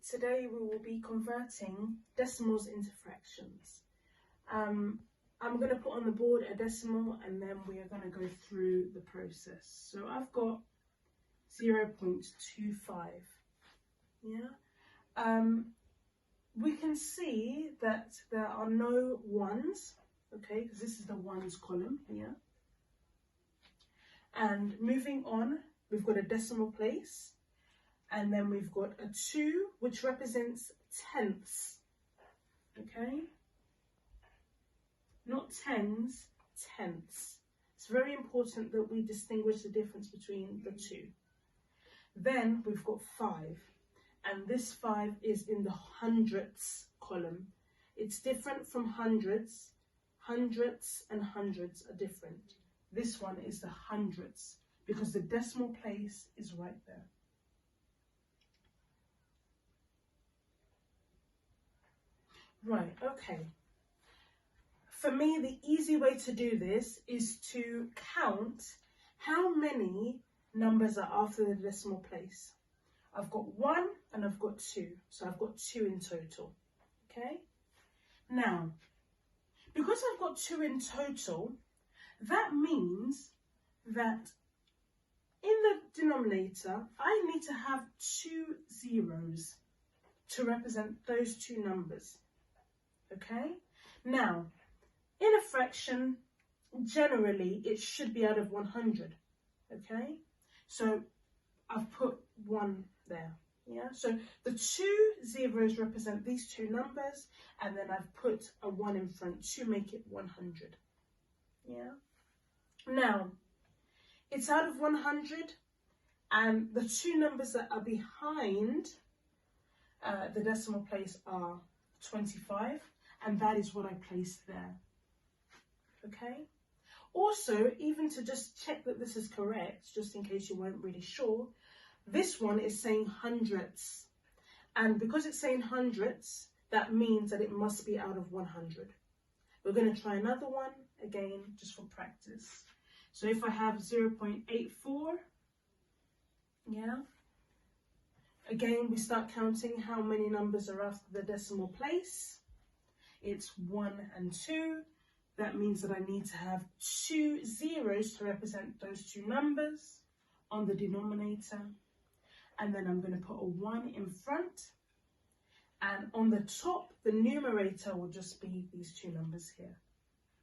Today we will be converting decimals into fractions. I'm going to put on the board a decimal and then we are going to go through the process. So I've got 0.25. Yeah. We can see that there are no ones, okay, because this is the ones column here. And moving on, we've got a decimal place. And then we've got a 2, which represents tenths, okay? Not tens, tenths. It's very important that we distinguish the difference between the two. Then we've got 5, and this 5 is in the hundredths column. It's different from hundreds. Hundredths and hundreds are different. This one is the hundredths because the decimal place is right there. Right, okay. For me, the easy way to do this is to count how many numbers are after the decimal place. I've got 1 and I've got 2, so I've got 2 in total, okay? Now, because I've got 2 in total, that means that in the denominator, I need to have 2 zeros to represent those 2 numbers. Okay, now in a fraction, generally it should be out of 100. Okay, so I've put 1 there. Yeah, so the 2 zeros represent these 2 numbers, and then I've put a 1 in front to make it 100. Yeah, now it's out of 100, and the 2 numbers that are behind the decimal place are 25. And that is what I placed there, okay? Also, even to just check that this is correct, just in case you weren't really sure, this one is saying hundredths. And because it's saying hundredths, that means that it must be out of 100. We're going to try another one, again, just for practice. So if I have 0.84, yeah. Again, we start counting how many numbers are after the decimal place. It's 1 and 2. That means that I need to have 2 zeros to represent those 2 numbers on the denominator. And then I'm going to put a 1 in front. And on the top, the numerator will just be these 2 numbers here.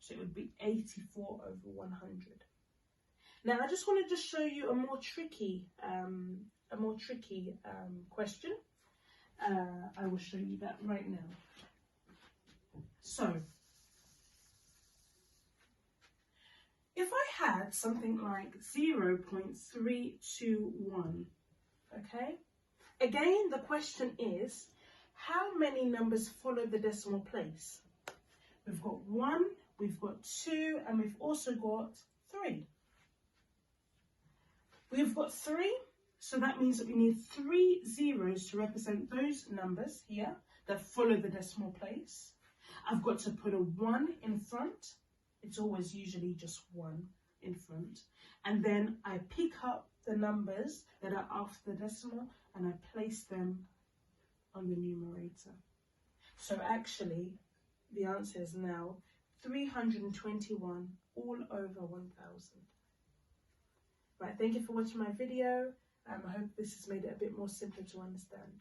So it would be 84 over 100. Now, I just want to show you a more tricky question. I will show you that right now. So, if I had something like 0.321, okay? Again, the question is, how many numbers follow the decimal place? We've got 1, we've got 2, and we've also got 3. We've got 3, so that means that we need 3 zeros to represent those numbers here that follow the decimal place. I've got to put a 1 in front. It's always usually just 1 in front. And then I pick up the numbers that are after the decimal and I place them on the numerator. So actually, the answer is now 321 all over 1,000. Right, thank you for watching my video. I hope this has made it a bit more simpler to understand.